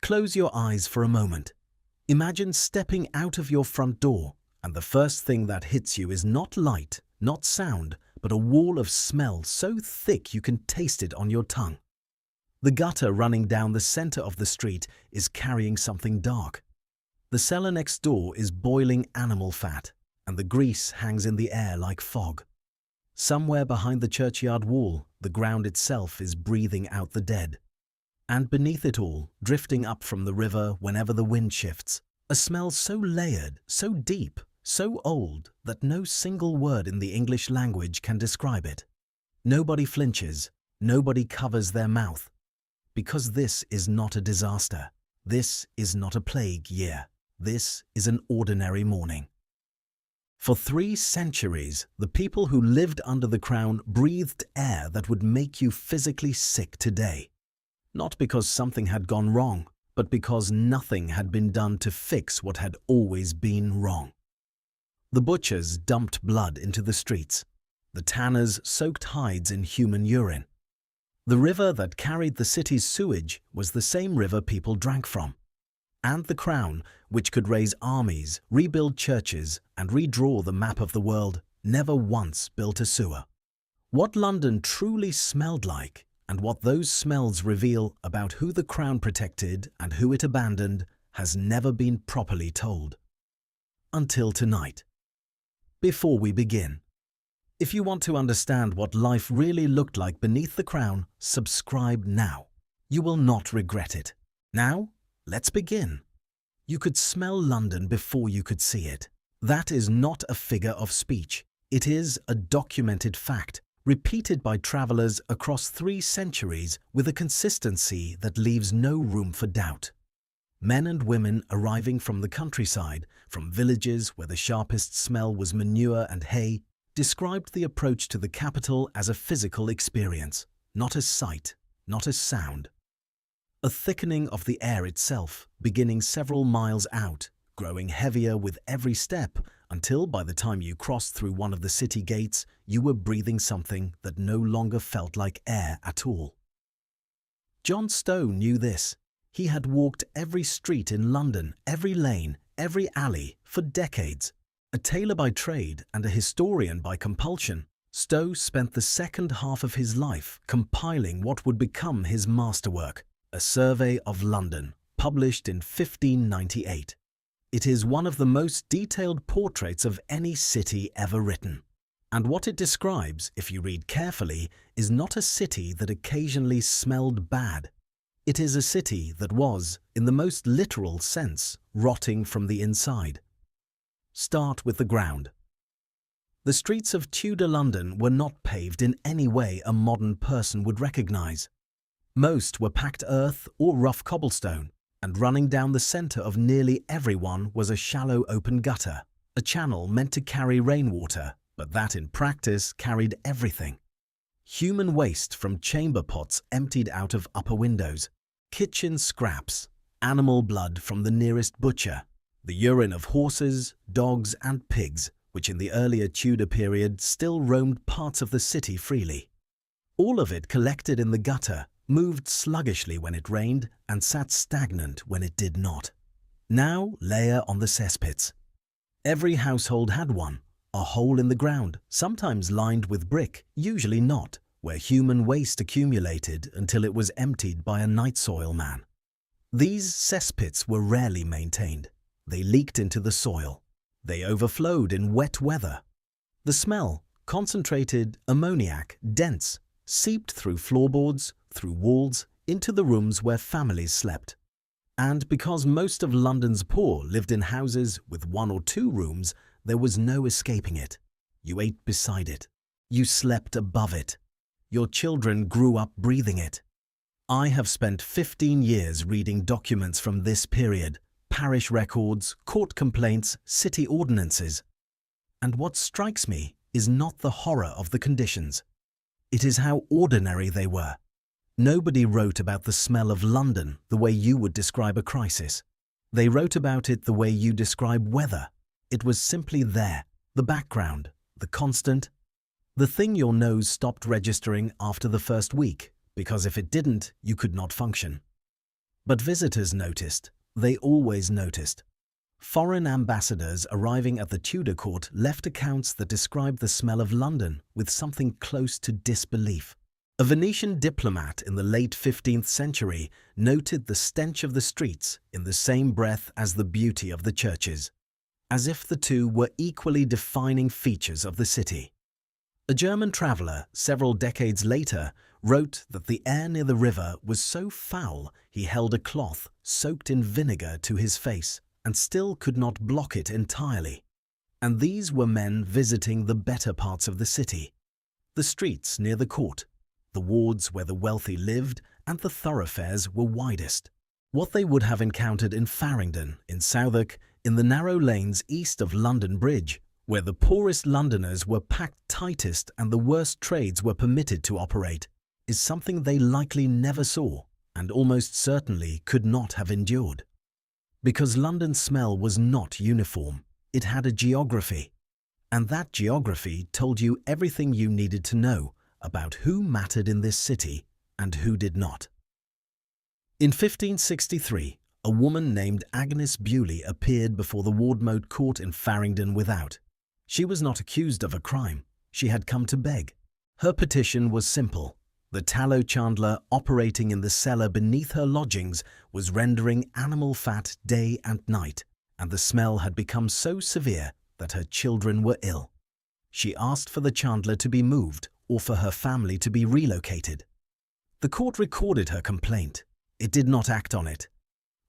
Close your eyes for a moment. Imagine stepping out of your front door, and the first thing that hits you is not light, not sound, but a wall of smell so thick you can taste it on your tongue. The gutter running down the center of the street is carrying something dark. The cellar next door is boiling animal fat, and the grease hangs in the air like fog. Somewhere behind the churchyard wall, the ground itself is breathing out the dead. And beneath it all, drifting up from the river whenever the wind shifts, a smell so layered, so deep, so old that no single word in the English language can describe it. Nobody flinches, nobody covers their mouth. Because this is not a disaster. This is not a plague year. This is an ordinary morning. For 3 centuries, the people who lived under the crown breathed air that would make you physically sick today. Not because something had gone wrong, but because nothing had been done to fix what had always been wrong. The butchers dumped blood into the streets. The tanners soaked hides in human urine. The river that carried the city's sewage was the same river people drank from. And the crown, which could raise armies, rebuild churches, and redraw the map of the world, never once built a sewer. What London truly smelled like, and what those smells reveal about who the crown protected and who it abandoned, has never been properly told. Until tonight. Before we begin, if you want to understand what life really looked like beneath the crown, subscribe now. You will not regret it. Now, let's begin. You could smell London before you could see it. That is not a figure of speech. It is a documented fact, repeated by travelers across 3 centuries with a consistency that leaves no room for doubt. Men and women arriving from the countryside, from villages where the sharpest smell was manure and hay, described the approach to the capital as a physical experience, not a sight, not a sound. A thickening of the air itself, beginning several miles out, growing heavier with every step, until by the time you crossed through one of the city gates, you were breathing something that no longer felt like air at all. John Stowe knew this. He had walked every street in London, every lane, every alley, for decades. A tailor by trade and a historian by compulsion, Stowe spent the second half of his life compiling what would become his masterwork, a survey of London, published in 1598. It is one of the most detailed portraits of any city ever written. And what it describes, if you read carefully, is not a city that occasionally smelled bad. It is a city that was, in the most literal sense, rotting from the inside. Start with the ground. The streets of Tudor London were not paved in any way a modern person would recognize. Most were packed earth or rough cobblestone, and running down the center of nearly everyone was a shallow open gutter, a channel meant to carry rainwater, but that in practice carried everything. Human waste from chamber pots emptied out of upper windows, kitchen scraps, animal blood from the nearest butcher, the urine of horses, dogs and pigs, which in the earlier Tudor period still roamed parts of the city freely. All of it collected in the gutter, moved sluggishly when it rained and sat stagnant when it did not. Now layer on the cesspits. Every household had one, a hole in the ground, sometimes lined with brick, usually not, where human waste accumulated until it was emptied by a night soil man. These cesspits were rarely maintained. They leaked into the soil. They overflowed in wet weather. The smell, concentrated, ammoniac, dense, seeped through floorboards, through walls, into the rooms where families slept. And because most of London's poor lived in houses with 1 or 2 rooms, there was no escaping it. You ate beside it. You slept above it. Your children grew up breathing it. I have spent 15 years reading documents from this period, parish records, court complaints, city ordinances. And what strikes me is not the horror of the conditions. It is how ordinary they were. Nobody wrote about the smell of London the way you would describe a crisis. They wrote about it the way you describe weather. It was simply there, the background, the constant, the thing your nose stopped registering after the first week, because if it didn't, you could not function. But visitors noticed. They always noticed. Foreign ambassadors arriving at the Tudor court left accounts that described the smell of London with something close to disbelief. A Venetian diplomat in the late 15th century noted the stench of the streets in the same breath as the beauty of the churches, as if the two were equally defining features of the city. A German traveller, several decades later, wrote that the air near the river was so foul he held a cloth soaked in vinegar to his face and still could not block it entirely. And these were men visiting the better parts of the city, the streets near the court, the wards where the wealthy lived, and the thoroughfares were widest. What they would have encountered in Farringdon, in Southwark, in the narrow lanes east of London Bridge, where the poorest Londoners were packed tightest and the worst trades were permitted to operate, is something they likely never saw and almost certainly could not have endured. Because London's smell was not uniform, it had a geography, and that geography told you everything you needed to know about who mattered in this city and who did not. In 1563, a woman named Agnes Bewley appeared before the Wardmote Court in Farringdon Without. She was not accused of a crime. She had come to beg. Her petition was simple. The tallow chandler operating in the cellar beneath her lodgings was rendering animal fat day and night, and the smell had become so severe that her children were ill. She asked for the chandler to be moved or for her family to be relocated. The court recorded her complaint. It did not act on it.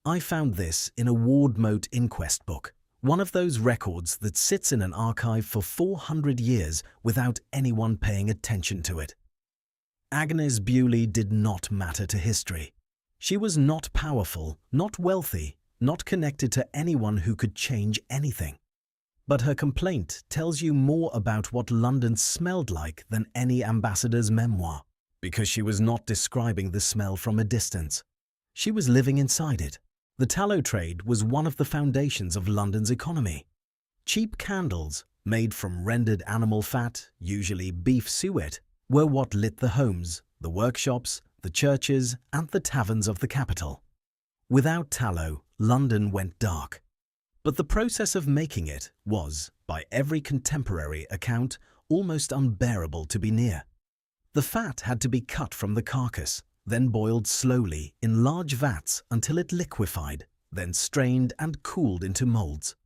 I found this in a Wardmote inquest book, one of those records that sits in an archive for 400 years without anyone paying attention to it. Agnes Bewley did not matter to history. She was not powerful, not wealthy, not connected to anyone who could change anything. But her complaint tells you more about what London smelled like than any ambassador's memoir, because she was not describing the smell from a distance. She was living inside it. The tallow trade was one of the foundations of London's economy. Cheap candles, made from rendered animal fat, usually beef suet, were what lit the homes, the workshops, the churches, and the taverns of the capital. Without tallow, London went dark. But the process of making it was, by every contemporary account, almost unbearable to be near. The fat had to be cut from the carcass, then boiled slowly in large vats until it liquefied, then strained and cooled into molds.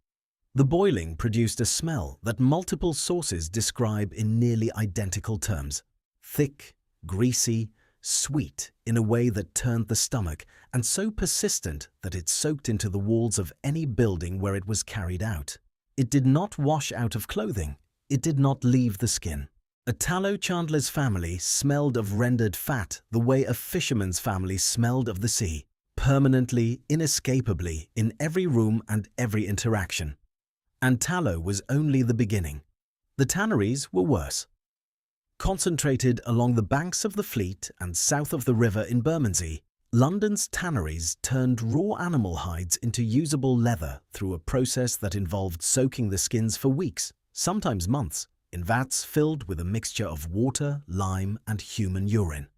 The boiling produced a smell that multiple sources describe in nearly identical terms: thick, greasy, sweet in a way that turned the stomach, and so persistent that it soaked into the walls of any building where it was carried out. It did not wash out of clothing. It did not leave the skin. A tallow chandler's family smelled of rendered fat the way a fisherman's family smelled of the sea, permanently, inescapably, in every room and every interaction. And tallow was only the beginning. The tanneries were worse. Concentrated along the banks of the Fleet and south of the river in Bermondsey, London's tanneries turned raw animal hides into usable leather through a process that involved soaking the skins for weeks, sometimes months, in vats filled with a mixture of water, lime, and human urine.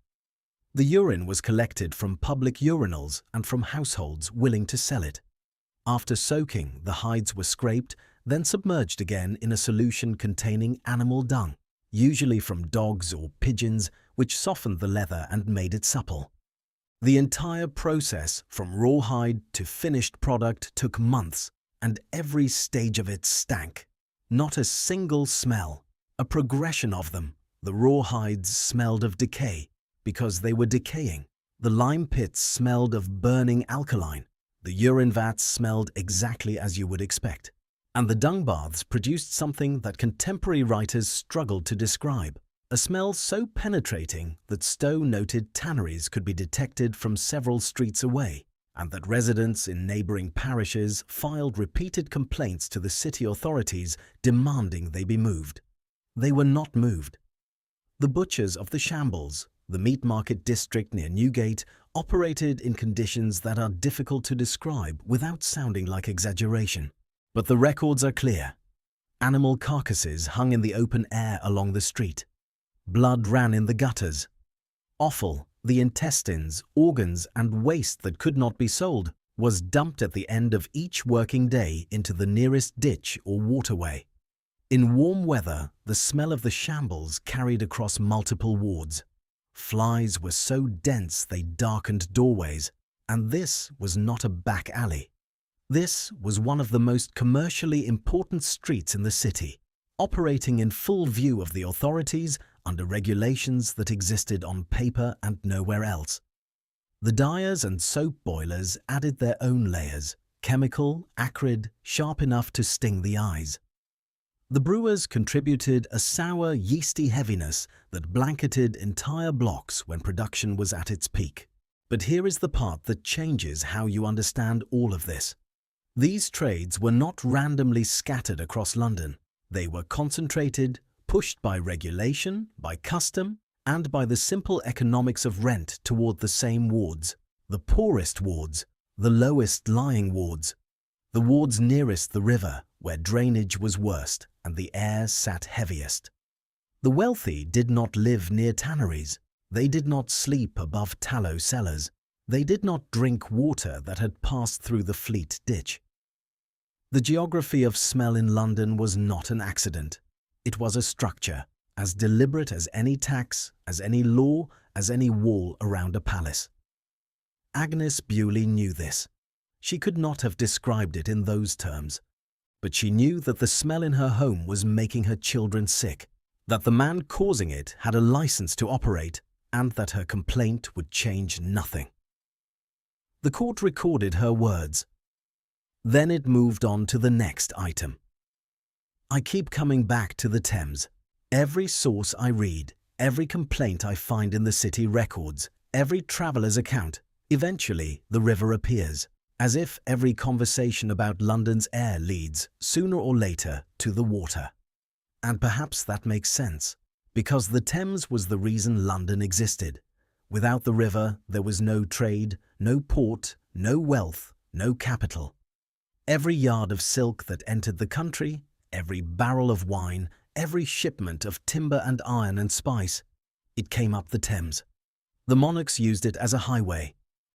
The urine was collected from public urinals and from households willing to sell it. After soaking, the hides were scraped, then submerged again in a solution containing animal dung, usually from dogs or pigeons, which softened the leather and made it supple. The entire process, from rawhide to finished product, took months, and every stage of it stank. Not a single smell, a progression of them. The rawhides smelled of decay, because they were decaying. The lime pits smelled of burning alkaline. The urine vats smelled exactly as you would expect. And the dung baths produced something that contemporary writers struggled to describe, a smell so penetrating that Stowe noted tanneries could be detected from several streets away, and that residents in neighbouring parishes filed repeated complaints to the city authorities demanding they be moved. They were not moved. The butchers of the Shambles, the meat market district near Newgate, operated in conditions that are difficult to describe without sounding like exaggeration. But the records are clear. Animal carcasses hung in the open air along the street. Blood ran in the gutters. Offal, The intestines, organs, and waste that could not be sold was dumped at the end of each working day into the nearest ditch or waterway. In warm weather, the smell of the shambles carried across multiple wards. Flies were so dense they darkened doorways, and this was not a back alley. This was one of the most commercially important streets in the city, operating in full view of the authorities under regulations that existed on paper and nowhere else. The dyers and soap boilers added their own layers, chemical, acrid, sharp enough to sting the eyes. The brewers contributed a sour, yeasty heaviness that blanketed entire blocks when production was at its peak. But here is the part that changes how you understand all of this. These trades were not randomly scattered across London. They were concentrated, pushed by regulation, by custom, and by the simple economics of rent toward the same wards, the poorest wards, the lowest lying wards, the wards nearest the river, where drainage was worst and the air sat heaviest. The wealthy did not live near tanneries. They did not sleep above tallow cellars. They did not drink water that had passed through the Fleet Ditch. The geography of smell in London was not an accident. It was a structure, as deliberate as any tax, as any law, as any wall around a palace. Agnes Bewley knew this. She could not have described it in those terms, but she knew that the smell in her home was making her children sick, that the man causing it had a license to operate, and that her complaint would change nothing. The court recorded her words. Then it moved on to the next item. I keep coming back to the Thames. Every source I read, every complaint I find in the city records, every traveller's account, eventually the river appears, as if every conversation about London's air leads, sooner or later, to the water. And perhaps that makes sense, because the Thames was the reason London existed. Without the river, there was no trade, no port, no wealth, no capital. Every yard of silk that entered the country, every barrel of wine, every shipment of timber and iron and spice, it came up the Thames. The monarchs used it as a highway.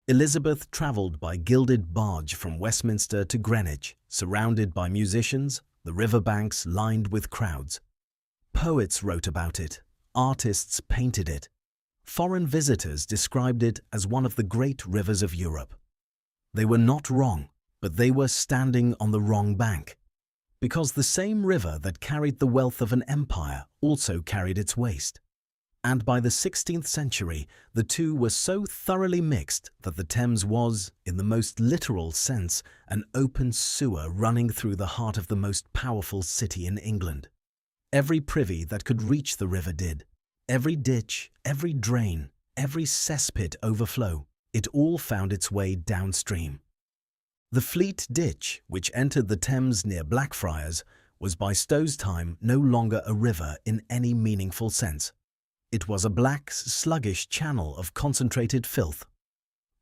Elizabeth travelled by gilded barge from Westminster to Greenwich, surrounded by musicians, the riverbanks lined with crowds. Poets wrote about it, artists painted it. Foreign visitors described it as one of the great rivers of Europe. They were not wrong, but they were standing on the wrong bank, because the same river that carried the wealth of an empire also carried its waste. And by the 16th century, the two were so thoroughly mixed that the Thames was, in the most literal sense, an open sewer running through the heart of the most powerful city in England. Every privy that could reach the river did. Every ditch, every drain, every cesspit overflow, it all found its way downstream. The Fleet Ditch, which entered the Thames near Blackfriars, was by Stowe's time no longer a river in any meaningful sense. It was a black, sluggish channel of concentrated filth.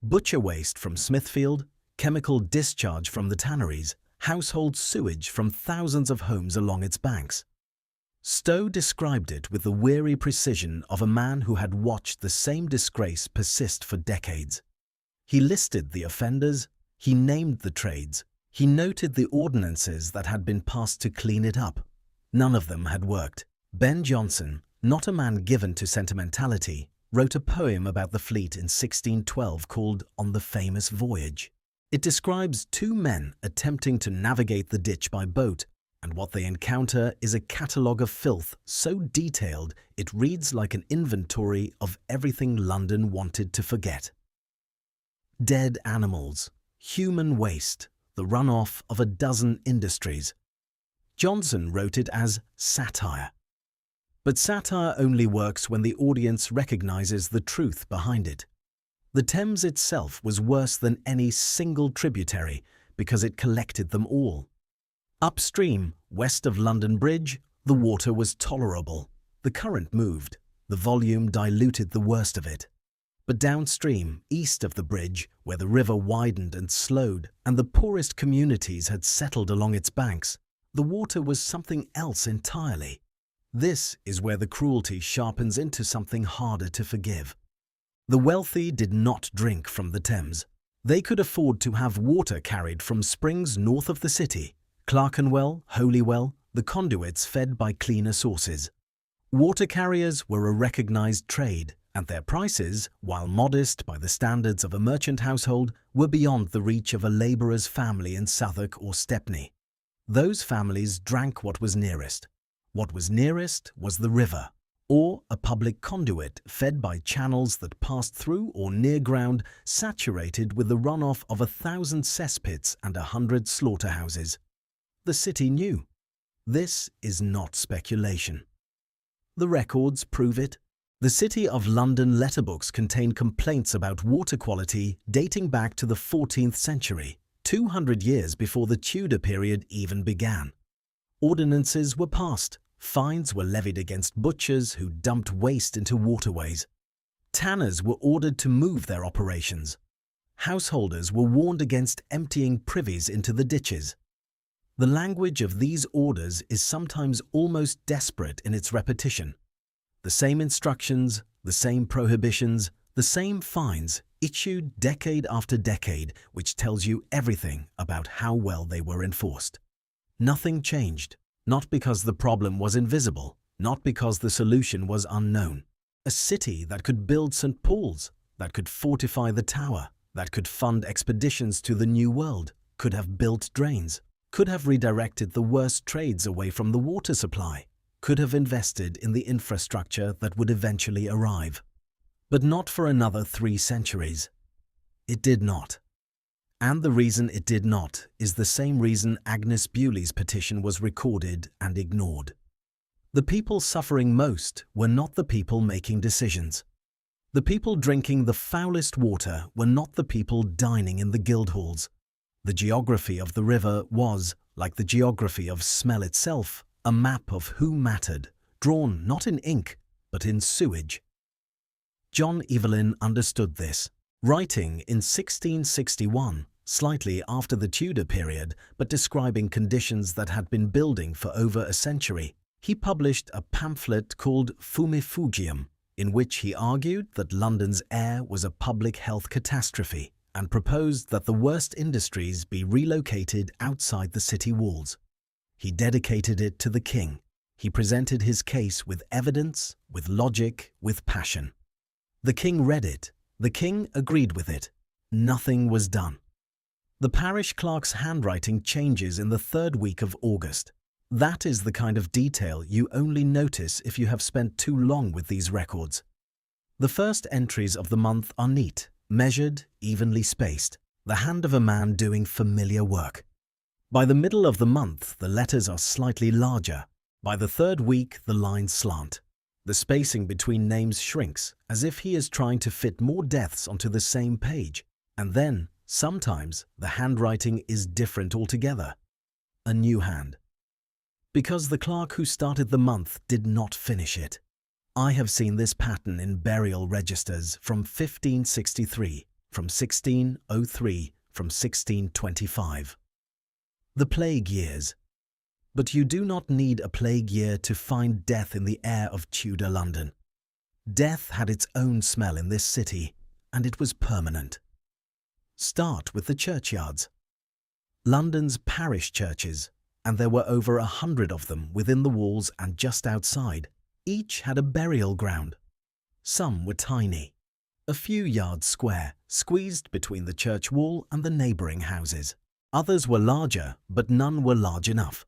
Butcher waste from Smithfield, chemical discharge from the tanneries, household sewage from thousands of homes along its banks. Stowe described it with the weary precision of a man who had watched the same disgrace persist for decades. He listed the offenders, he named the trades, he noted the ordinances that had been passed to clean it up. None of them had worked. Ben Jonson, not a man given to sentimentality, wrote a poem about the fleet in 1612 called On the Famous Voyage. It describes two men attempting to navigate the ditch by boat, and what they encounter is a catalogue of filth so detailed it reads like an inventory of everything London wanted to forget. Dead animals, human waste, the runoff of a dozen industries. Johnson wrote it as satire. But satire only works when the audience recognizes the truth behind it. The Thames itself was worse than any single tributary because it collected them all. Upstream, west of London Bridge, the water was tolerable. The current moved. The volume diluted the worst of it. But downstream, east of the bridge, where the river widened and slowed, and the poorest communities had settled along its banks, the water was something else entirely. This is where the cruelty sharpens into something harder to forgive. The wealthy did not drink from the Thames. They could afford to have water carried from springs north of the city, Clerkenwell, Holywell, the conduits fed by cleaner sources. Water carriers were a recognized trade, and their prices, while modest by the standards of a merchant household, were beyond the reach of a labourer's family in Southwark or Stepney. Those families drank what was nearest. What was nearest was the river, or a public conduit fed by channels that passed through or near ground saturated with the runoff of 1,000 cesspits and 100 slaughterhouses. The city knew. This is not speculation. The records prove it. The City of London letterbooks contain complaints about water quality dating back to the 14th century, 200 years before the Tudor period even began. Ordinances were passed. Fines were levied against butchers who dumped waste into waterways. Tanners were ordered to move their operations. Householders were warned against emptying privies into the ditches. The language of these orders is sometimes almost desperate in its repetition. The same instructions, the same prohibitions, the same fines issued decade after decade, which tells you everything about how well they were enforced. Nothing changed. Not because the problem was invisible, not because the solution was unknown. A city that could build St. Paul's, that could fortify the Tower, that could fund expeditions to the New World, could have built drains, could have redirected the worst trades away from the water supply, could have invested in the infrastructure that would eventually arrive. But not for another 3 centuries. It did not. And the reason it did not is the same reason Agnes Bewley's petition was recorded and ignored. The people suffering most were not the people making decisions. The people drinking the foulest water were not the people dining in the guild halls. The geography of the river was, like the geography of smell itself, a map of who mattered, drawn not in ink, but in sewage. John Evelyn understood this. Writing in 1661, slightly after the Tudor period, but describing conditions that had been building for over a century, he published a pamphlet called Fumifugium, in which he argued that London's air was a public health catastrophe and proposed that the worst industries be relocated outside the city walls. He dedicated it to the king. He presented his case with evidence, with logic, with passion. The king read it. The king agreed with it. Nothing was done. The parish clerk's handwriting changes in the 3rd week of August. That is the kind of detail you only notice if you have spent too long with these records. The first entries of the month are neat, measured, evenly spaced, the hand of a man doing familiar work. By the middle of the month, the letters are slightly larger. By the 3rd week, the lines slant. The spacing between names shrinks, as if he is trying to fit more deaths onto the same page. And then, sometimes, the handwriting is different altogether. A new hand. Because the clerk who started the month did not finish it. I have seen this pattern in burial registers from 1563, from 1603, from 1625. The plague years. But you do not need a plague year to find death in the air of Tudor London. Death had its own smell in this city, and it was permanent. Start with the churchyards. London's parish churches, and there were over 100 of them within the walls and just outside, each had a burial ground. Some were tiny, a few yards square, squeezed between the church wall and the neighbouring houses. Others were larger, but none were large enough.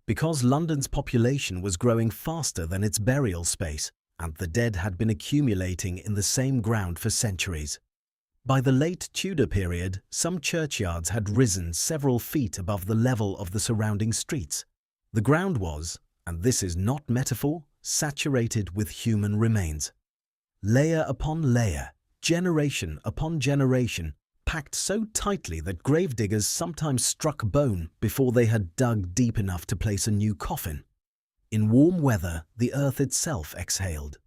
Because London's population was growing faster than its burial space, and the dead had been accumulating in the same ground for centuries. By the late Tudor period, some churchyards had risen several feet above the level of the surrounding streets. The ground was, and this is not metaphor, saturated with human remains. Layer upon layer, generation upon generation, packed so tightly that gravediggers sometimes struck bone before they had dug deep enough to place a new coffin. In warm weather, the earth itself exhaled.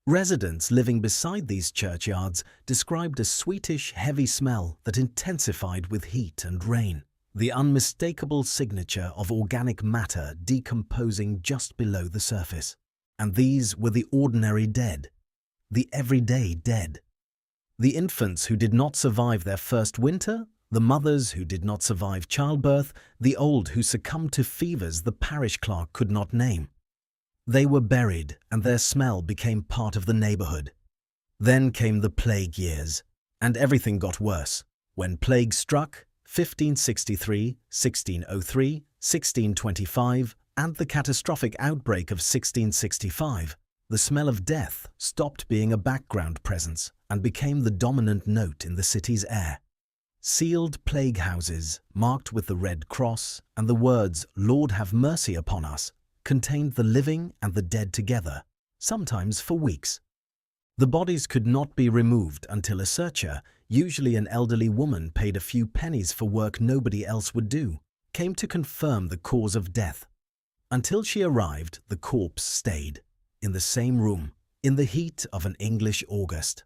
Residents living beside these churchyards described a sweetish, heavy smell that intensified with heat and rain, the unmistakable signature of organic matter decomposing just below the surface. And these were the ordinary dead, the everyday dead. The infants who did not survive their first winter, the mothers who did not survive childbirth, the old who succumbed to fevers the parish clerk could not name. They were buried, and their smell became part of the neighborhood. Then came the plague years, and everything got worse. When plague struck, 1563, 1603, 1625, and the catastrophic outbreak of 1665, the smell of death stopped being a background presence and became the dominant note in the city's air. Sealed plague houses, marked with the Red Cross and the words, "Lord have mercy upon us," contained the living and the dead together, sometimes for weeks. The bodies could not be removed until a searcher, usually an elderly woman paid a few pennies for work nobody else would do, came to confirm the cause of death. Until she arrived, the corpse stayed, in the same room, in the heat of an English August.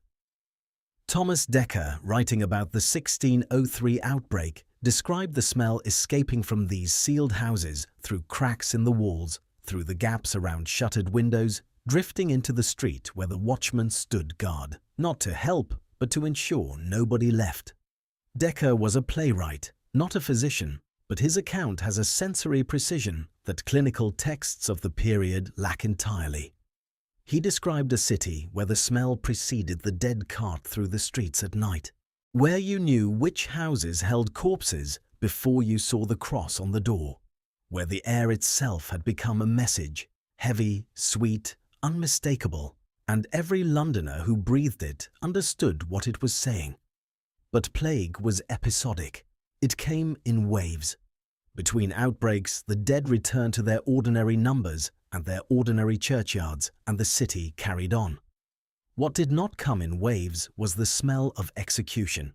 Thomas Dekker, writing about the 1603 outbreak, described the smell escaping from these sealed houses through cracks in the walls, through the gaps around shuttered windows, drifting into the street where the watchman stood guard, not to help, but to ensure nobody left. Dekker was a playwright, not a physician, but his account has a sensory precision that clinical texts of the period lack entirely. He described a city where the smell preceded the dead cart through the streets at night, where you knew which houses held corpses before you saw the cross on the door, where the air itself had become a message, heavy, sweet, unmistakable, and every Londoner who breathed it understood what it was saying. But plague was episodic. It came in waves. Between outbreaks, the dead returned to their ordinary numbers and their ordinary churchyards, and the city carried on. What did not come in waves was the smell of execution.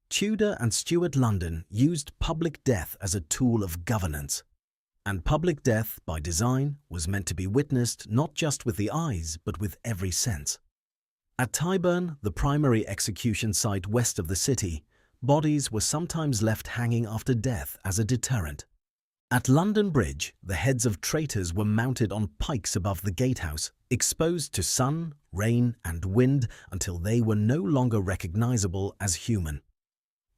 Tudor and Stuart London used public death as a tool of governance. And public death, by design, was meant to be witnessed not just with the eyes, but with every sense. At Tyburn, the primary execution site west of the city, bodies were sometimes left hanging after death as a deterrent. At London Bridge, the heads of traitors were mounted on pikes above the gatehouse, exposed to sun, rain, and wind until they were no longer recognizable as human.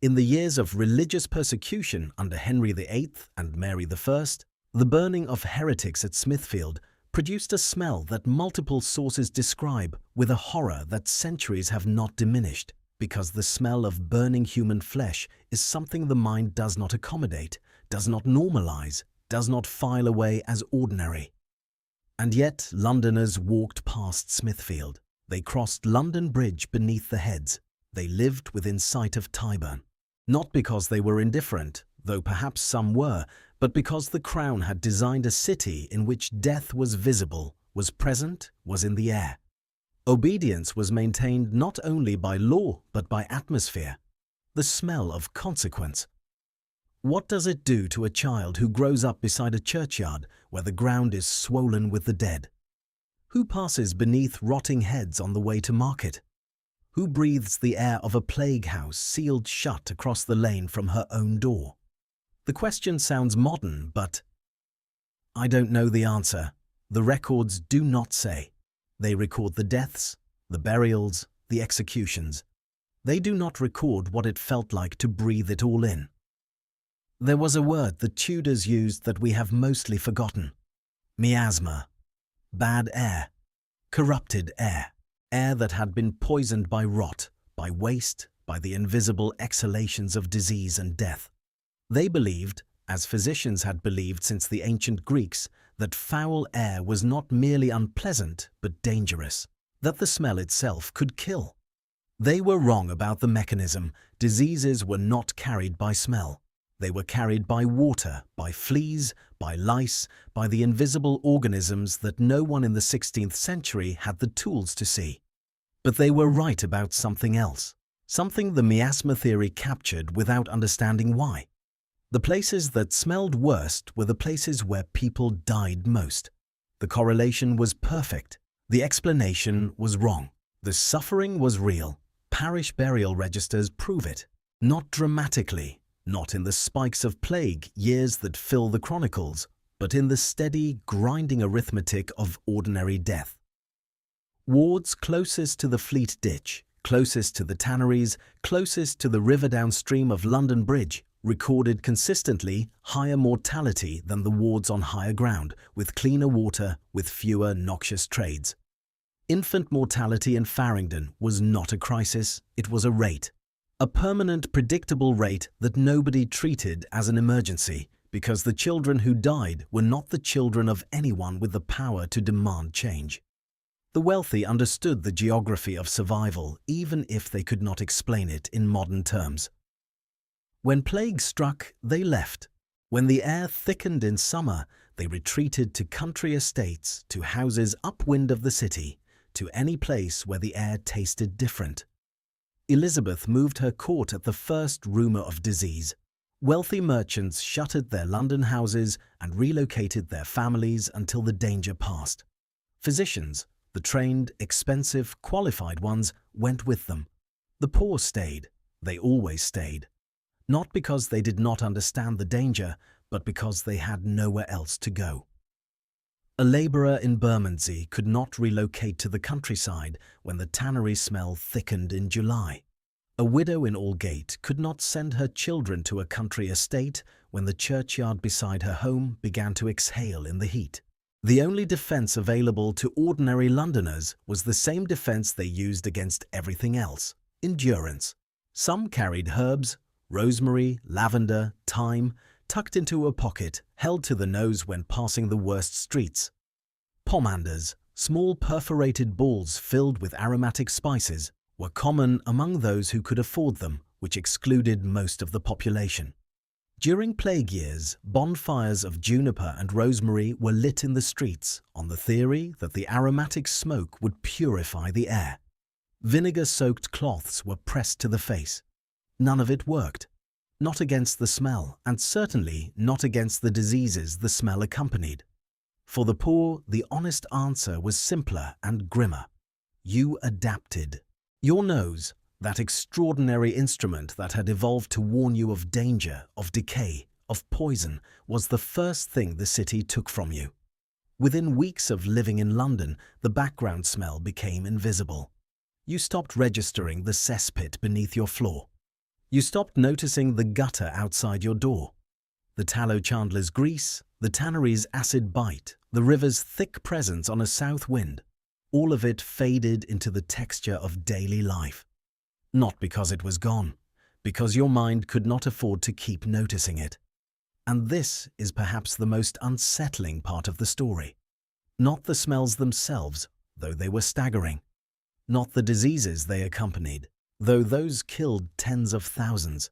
In the years of religious persecution under Henry VIII and Mary I, the burning of heretics at Smithfield produced a smell that multiple sources describe with a horror that centuries have not diminished, because the smell of burning human flesh is something the mind does not accommodate, does not normalize, does not file away as ordinary. And yet Londoners walked past Smithfield. They crossed London Bridge beneath the heads. They lived within sight of Tyburn. Not because they were indifferent, though perhaps some were, but because the Crown had designed a city in which death was visible, was present, was in the air. Obedience was maintained not only by law but by atmosphere, the smell of consequence. What does it do to a child who grows up beside a churchyard where the ground is swollen with the dead? Who passes beneath rotting heads on the way to market? Who breathes the air of a plague house sealed shut across the lane from her own door? The question sounds modern, but I don't know the answer. The records do not say. They record the deaths, the burials, the executions. They do not record what it felt like to breathe it all in. There was a word the Tudors used that we have mostly forgotten. Miasma. Bad air. Corrupted air. Air that had been poisoned by rot, by waste, by the invisible exhalations of disease and death. They believed, as physicians had believed since the ancient Greeks, that foul air was not merely unpleasant but dangerous, that the smell itself could kill. They were wrong about the mechanism. Diseases were not carried by smell. They were carried by water, by fleas, by lice, by the invisible organisms that no one in the 16th century had the tools to see. But they were right about something else, something the miasma theory captured without understanding why. The places that smelled worst were the places where people died most. The correlation was perfect. The explanation was wrong. The suffering was real. Parish burial registers prove it. Not dramatically, not in the spikes of plague years that fill the chronicles, but in the steady, grinding arithmetic of ordinary death. Wards closest to the Fleet Ditch, closest to the tanneries, closest to the river downstream of London Bridge, recorded consistently higher mortality than the wards on higher ground, with cleaner water, with fewer noxious trades. Infant mortality in Farringdon was not a crisis, it was a rate. A permanent, predictable rate that nobody treated as an emergency, because the children who died were not the children of anyone with the power to demand change. The wealthy understood the geography of survival, even if they could not explain it in modern terms. When plague struck, they left. When the air thickened in summer, they retreated to country estates, to houses upwind of the city, to any place where the air tasted different. Elizabeth moved her court at the first rumour of disease. Wealthy merchants shuttered their London houses and relocated their families until the danger passed. Physicians, the trained, expensive, qualified ones, went with them. The poor stayed. They always stayed. Not because they did not understand the danger, but because they had nowhere else to go. A labourer in Bermondsey could not relocate to the countryside when the tannery smell thickened in July. A widow in Aldgate could not send her children to a country estate when the churchyard beside her home began to exhale in the heat. The only defence available to ordinary Londoners was the same defence they used against everything else: endurance. Some carried herbs, rosemary, lavender, thyme, tucked into a pocket, held to the nose when passing the worst streets. Pomanders, small perforated balls filled with aromatic spices, were common among those who could afford them, which excluded most of the population. During plague years, bonfires of juniper and rosemary were lit in the streets on the theory that the aromatic smoke would purify the air. Vinegar-soaked cloths were pressed to the face. None of it worked. Not against the smell, and certainly not against the diseases the smell accompanied. For the poor, the honest answer was simpler and grimmer. You adapted. Your nose, that extraordinary instrument that had evolved to warn you of danger, of decay, of poison, was the first thing the city took from you. Within weeks of living in London, the background smell became invisible. You stopped registering the cesspit beneath your floor. You stopped noticing the gutter outside your door. The tallow chandler's grease, the tannery's acid bite, the river's thick presence on a south wind, all of it faded into the texture of daily life. Not because it was gone, because your mind could not afford to keep noticing it. And this is perhaps the most unsettling part of the story. Not the smells themselves, though they were staggering. Not the diseases they accompanied, though those killed tens of thousands.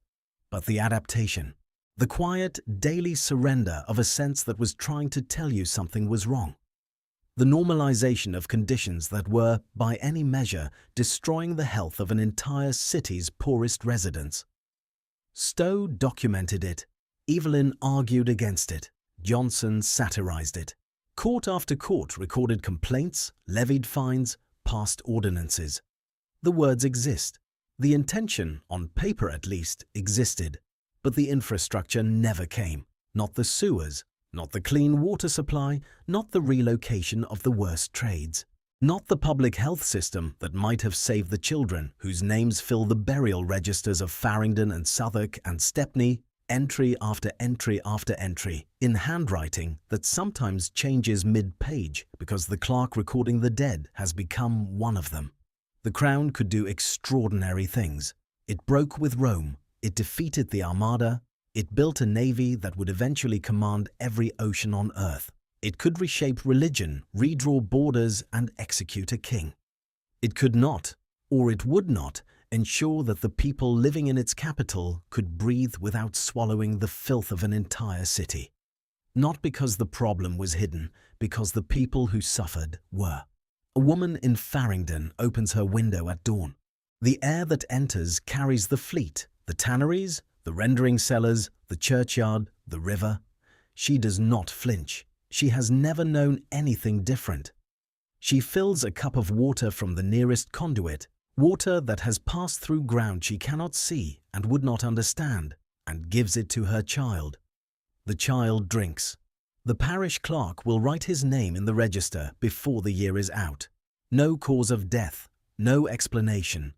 But the adaptation, the quiet, daily surrender of a sense that was trying to tell you something was wrong. The normalization of conditions that were, by any measure, destroying the health of an entire city's poorest residents. Stowe documented it. Evelyn argued against it. Johnson satirized it. Court after court recorded complaints, levied fines, passed ordinances. The words exist. The intention, on paper at least, existed. But the infrastructure never came. Not the sewers, not the clean water supply, not the relocation of the worst trades. Not the public health system that might have saved the children whose names fill the burial registers of Farringdon and Southwark and Stepney, entry after entry after entry, in handwriting that sometimes changes mid-page because the clerk recording the dead has become one of them. The Crown could do extraordinary things. It broke with Rome, it defeated the Armada, it built a navy that would eventually command every ocean on earth. It could reshape religion, redraw borders, and execute a king. It could not, or it would not, ensure that the people living in its capital could breathe without swallowing the filth of an entire city. Not because the problem was hidden, because the people who suffered were. A woman in Farringdon opens her window at dawn. The air that enters carries the fleet, the tanneries, the rendering cellars, the churchyard, the river. She does not flinch. She has never known anything different. She fills a cup of water from the nearest conduit, water that has passed through ground she cannot see and would not understand, and gives it to her child. The child drinks. The parish clerk will write his name in the register before the year is out. No cause of death, no explanation.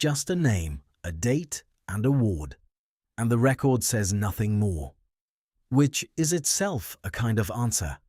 Just a name, a date, and a ward. And the record says nothing more. Which is itself a kind of answer.